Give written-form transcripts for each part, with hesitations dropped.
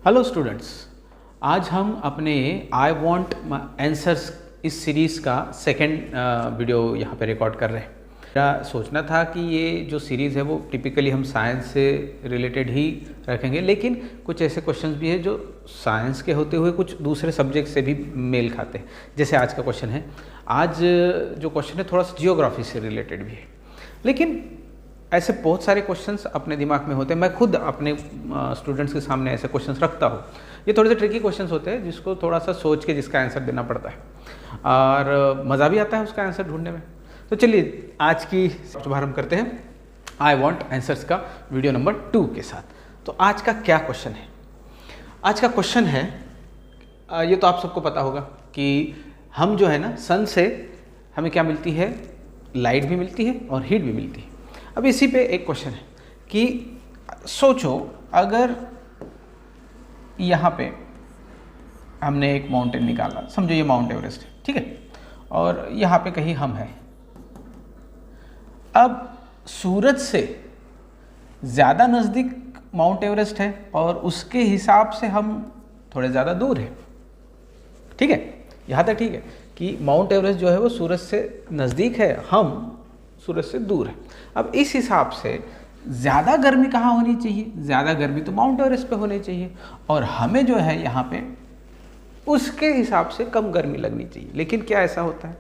Hello students, आज हम अपने आई वांट आंसर्स इस सीरीज़ का सेकंड वीडियो यहाँ पे रिकॉर्ड कर रहे हैं। मेरा सोचना था कि ये जो सीरीज़ है वो टिपिकली हम साइंस से रिलेटेड ही रखेंगे, लेकिन कुछ ऐसे क्वेश्चंस भी है जो साइंस के होते हुए कुछ दूसरे सब्जेक्ट से भी मेल खाते हैं। जैसे आज का क्वेश्चन है, आज जो क्वेश्चन है थोड़ा सा जियोग्राफी से रिलेटेड भी है, लेकिन ऐसे बहुत सारे क्वेश्चंस अपने दिमाग में होते हैं। मैं खुद अपने स्टूडेंट्स के सामने ऐसे क्वेश्चंस रखता हूँ। ये थोड़े से ट्रिकी क्वेश्चंस होते हैं जिसको थोड़ा सा सोच के जिसका आंसर देना पड़ता है और मज़ा भी आता है उसका आंसर ढूंढने में। तो चलिए आज की शुभारंभ करते हैं आई वांट आंसर्स का वीडियो नंबर 2 के साथ। तो आज का क्या क्वेश्चन है? आज का क्वेश्चन है, ये तो आप सबको पता होगा कि हम जो है ना, सन से हमें क्या मिलती है, लाइट भी मिलती है और हीट भी मिलती है। अब इसी पे एक क्वेश्चन है कि सोचो अगर यहाँ पे हमने एक माउंटेन निकाला, समझो ये माउंट एवरेस्ट है, ठीक है, और यहाँ पे कहीं हम हैं। अब सूरज से ज़्यादा नज़दीक माउंट एवरेस्ट है और उसके हिसाब से हम थोड़े ज़्यादा दूर हैं, ठीक है। यहाँ तक ठीक है कि माउंट एवरेस्ट जो है वो सूरज से नज़दीक है, हम सूरज से दूर है। अब इस हिसाब से ज़्यादा गर्मी कहाँ होनी चाहिए? ज़्यादा गर्मी तो माउंट एवरेस्ट पे होनी चाहिए और हमें जो है यहाँ पे उसके हिसाब से कम गर्मी लगनी चाहिए। लेकिन क्या ऐसा होता है?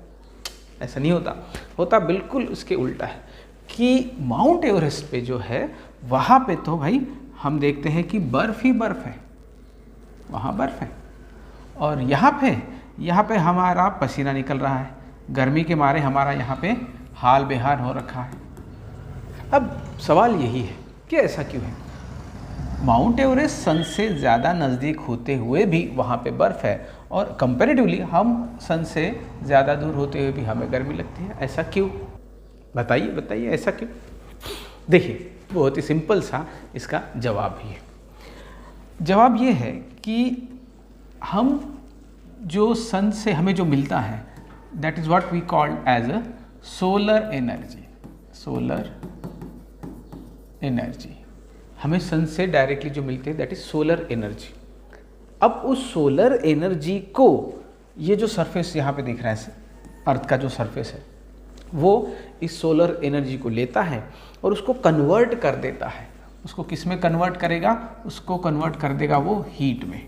ऐसा नहीं होता। होता बिल्कुल उसके उल्टा है कि माउंट एवरेस्ट पे जो है वहाँ पे तो भाई हम देखते हैं कि बर्फ़ ही बर्फ़ है, वहाँ बर्फ़ है, और यहाँ पे हमारा पसीना निकल रहा है, गर्मी के मारे हमारा यहाँ पे हाल बेहाल हो रखा है। अब सवाल यही है कि ऐसा क्यों है? माउंट एवरेस्ट सन से ज़्यादा नज़दीक होते हुए भी वहाँ पे बर्फ़ है और कंपैरेटिवली हम सन से ज़्यादा दूर होते हुए भी हमें गर्मी लगती है। ऐसा क्यों? बताइए बताइए, ऐसा क्यों? देखिए, बहुत ही सिंपल सा इसका जवाब भी है। जवाब ये है कि हम जो सन से हमें जो मिलता है, that is what we called as a solar energy. Solar energy हमें सन से डायरेक्टली जो मिलती है, दैट इज सोलर एनर्जी। अब उस सोलर एनर्जी को ये जो सरफेस यहाँ पे दिख रहा है, अर्थ का जो सरफेस है, वो इस सोलर एनर्जी को लेता है और उसको कन्वर्ट कर देता है। उसको किस में कन्वर्ट करेगा? उसको कन्वर्ट कर देगा वो हीट में।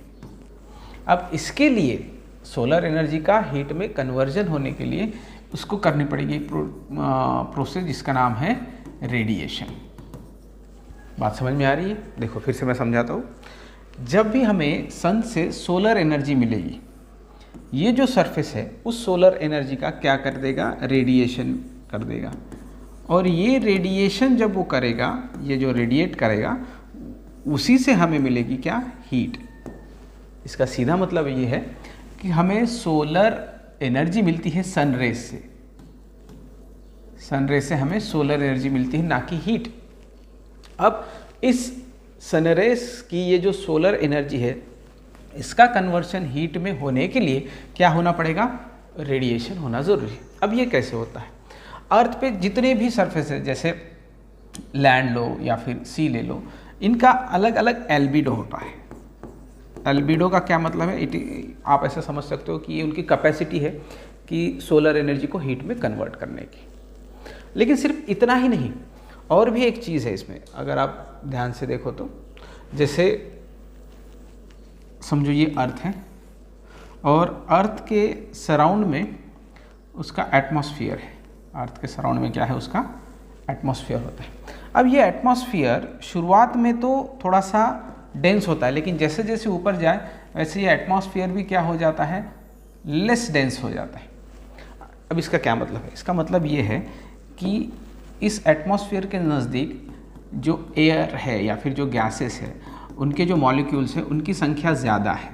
अब इसके लिए सोलर एनर्जी का हीट में कन्वर्जन होने के लिए उसको करनी पड़ेगी एक प्रोसेस जिसका नाम है रेडिएशन। बात समझ में आ रही है? देखो फिर से मैं समझाता हूँ। जब भी हमें सन से सोलर एनर्जी मिलेगी, ये जो सरफेस है उस सोलर एनर्जी का क्या कर देगा? रेडिएशन कर देगा। और ये रेडिएशन जब वो करेगा, ये जो रेडिएट करेगा, उसी से हमें मिलेगी क्या? हीट। इसका सीधा मतलब ये है कि हमें सोलर एनर्जी मिलती है सन रेज से। सन रेज से हमें सोलर एनर्जी मिलती है, ना कि हीट। अब इस सन रेज की ये जो सोलर एनर्जी है, इसका कन्वर्शन हीट में होने के लिए क्या होना पड़ेगा? रेडिएशन होना ज़रूरी है। अब ये कैसे होता है? अर्थ पे जितने भी सरफेस है, जैसे लैंड लो या फिर सी ले लो, इनका अलग अलग एल्बिडो होता है। एल्बिडो का क्या मतलब है? आप ऐसा समझ सकते हो कि ये उनकी कैपेसिटी है कि सोलर एनर्जी को हीट में कन्वर्ट करने की। लेकिन सिर्फ इतना ही नहीं, और भी एक चीज़ है इसमें, अगर आप ध्यान से देखो तो, जैसे समझो ये अर्थ है और अर्थ के सराउंड में उसका एटमॉस्फेयर है। अर्थ के सराउंड में क्या है? उसका एटमॉस्फेयर होता है। अब ये एटमॉस्फेयर शुरुआत में तो थोड़ा सा डेंस होता है, लेकिन जैसे जैसे ऊपर जाए वैसे ये एटमॉस्फेयर भी क्या हो जाता है? लेस डेंस हो जाता है। अब इसका क्या मतलब है? इसका मतलब ये है कि इस एटमॉस्फेयर के नज़दीक जो एयर है या फिर जो गैसेस है, उनके जो मॉलिक्यूल्स हैं उनकी संख्या ज़्यादा है,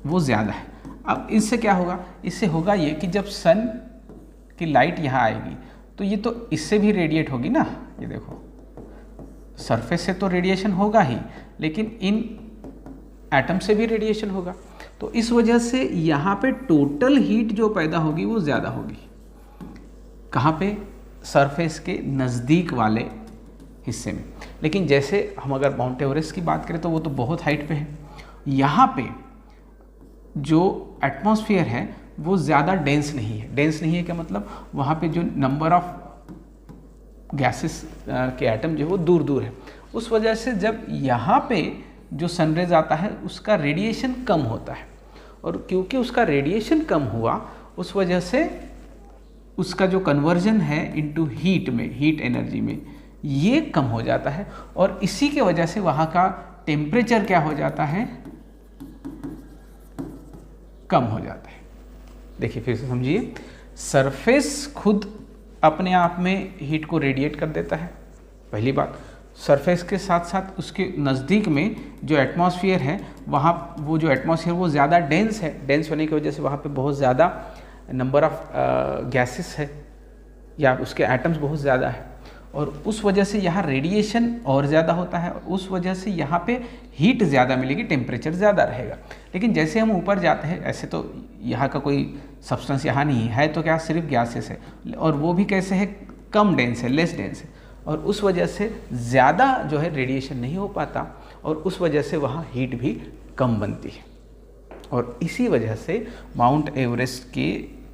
वो ज़्यादा है। अब इससे क्या होगा? इससे होगा ये कि जब सन की लाइट यहाँ आएगी तो ये तो इससे भी रेडिएट होगी ना। ये देखो, सरफेस से तो रेडिएशन होगा ही, लेकिन इन एटम से भी रेडिएशन होगा। तो इस वजह से यहाँ पे टोटल हीट जो पैदा होगी वो ज़्यादा होगी। कहाँ पे? सरफेस के नज़दीक वाले हिस्से में। लेकिन जैसे हम अगर माउंट एवरेस्ट की बात करें तो वो तो बहुत हाइट पे है। यहाँ पे जो एटमॉस्फेयर है वो ज़्यादा डेंस नहीं है। डेंस नहीं है क्या मतलब, वहाँ पे जो नंबर ऑफ गैसेस के एटम जो है वो दूर दूर है। उस वजह से जब यहाँ पे जो सनरेज आता है उसका रेडिएशन कम होता है, और क्योंकि उसका रेडिएशन कम हुआ उस वजह से उसका जो कन्वर्जन है इनटू हीट में, हीट एनर्जी में, ये कम हो जाता है। और इसी के वजह से वहाँ का टेम्परेचर क्या हो जाता है, कम हो जाता है। देखिए फिर से समझिए, सरफेस खुद अपने आप में हीट को रेडिएट कर देता है, पहली बात। सरफेस के साथ साथ उसके नज़दीक में जो एटमॉस्फेयर है वहाँ, वो जो एटमॉस्फेयर वो ज़्यादा डेंस है। डेंस होने की वजह से वहाँ पे बहुत ज़्यादा नंबर ऑफ गैसेस है या उसके एटम्स बहुत ज़्यादा है, और उस वजह से यहाँ रेडिएशन और ज़्यादा होता है, और उस वजह से यहाँ पे हीट ज़्यादा मिलेगी, टेम्परेचर ज़्यादा रहेगा। लेकिन जैसे हम ऊपर जाते हैं, ऐसे तो यहाँ का कोई सब्सटेंस यहाँ नहीं है, तो क्या सिर्फ गैसेस है, और वो भी कैसे है, कम डेंस है, लेस डेंस है, और उस वजह से ज़्यादा जो है रेडिएशन नहीं हो पाता, और उस वजह से वहाँ हीट भी कम बनती है। और इसी वजह से माउंट एवरेस्ट के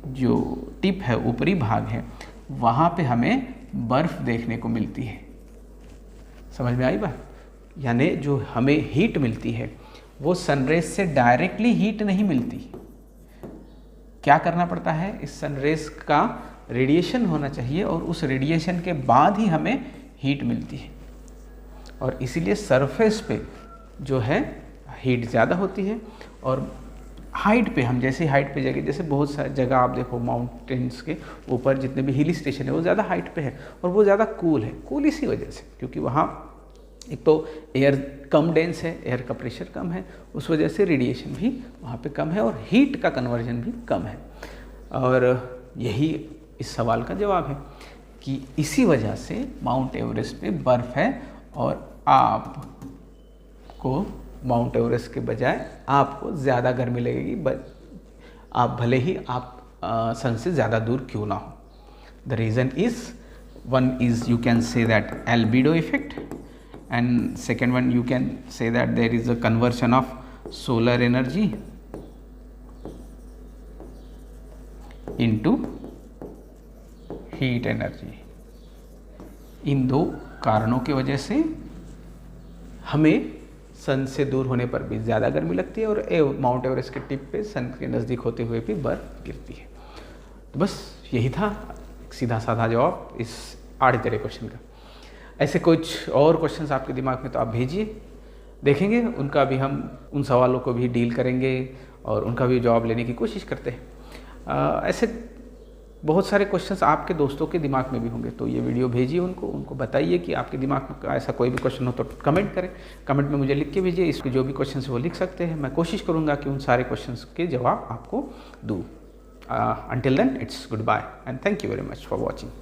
जो टिप है, ऊपरी भाग है, वहाँ पे हमें बर्फ़ देखने को मिलती है। समझ में आई बात? यानी जो हमें हीट मिलती है वो सनरेज से डायरेक्टली हीट नहीं मिलती। क्या करना पड़ता है, इस सनरेज का रेडिएशन होना चाहिए, और उस रेडिएशन के बाद ही हमें हीट मिलती है। और इसीलिए सरफेस पे जो है हीट ज़्यादा होती है, और हाइट पे हम जैसे हाइट पे जगह, जैसे बहुत सारी जगह आप देखो माउंटेन्स के ऊपर जितने भी हिल स्टेशन है वो ज़्यादा हाइट पे है, और वो ज़्यादा कूल है। कूल इसी वजह से क्योंकि वहाँ एक तो एयर कम डेंस है, एयर का प्रेशर कम है, उस वजह से रेडिएशन भी वहाँ पे कम है, और हीट का कन्वर्जन भी कम है। और यही इस सवाल का जवाब है कि इसी वजह से माउंट एवरेस्ट पे बर्फ़ है, और आपको माउंट एवरेस्ट के बजाय आपको ज़्यादा गर्मी लगेगी, आप भले ही आप सन से ज़्यादा दूर क्यों ना हो। The reason is, one is you can say that albedo effect, and second one you can say that there is a conversion of solar energy into heat energy। इन दो कारणों की वजह से हमें सन से दूर होने पर भी ज़्यादा गर्मी लगती है, और माउंट एवरेस्ट के टिप पे सन के नज़दीक होते हुए भी बर्फ़ गिरती है। तो बस यही था सीधा साधा जवाब इस आड़े तेरे क्वेश्चन का। ऐसे कुछ और क्वेश्चंस आपके दिमाग में तो आप भेजिए, देखेंगे उनका भी, हम उन सवालों को भी डील करेंगे और उनका भी जवाब लेने की कोशिश करते हैं। ऐसे बहुत सारे क्वेश्चंस आपके दोस्तों के दिमाग में भी होंगे, तो ये वीडियो भेजिए उनको बताइए कि आपके दिमाग में ऐसा कोई भी क्वेश्चन हो तो कमेंट करें, कमेंट में मुझे लिख के भेजिए। इसके जो भी क्वेश्चन वो लिख सकते हैं, मैं कोशिश करूँगा कि उन सारे क्वेश्चन के जवाब आपको दूँ। Until then, it's goodbye and thank you very much for watching.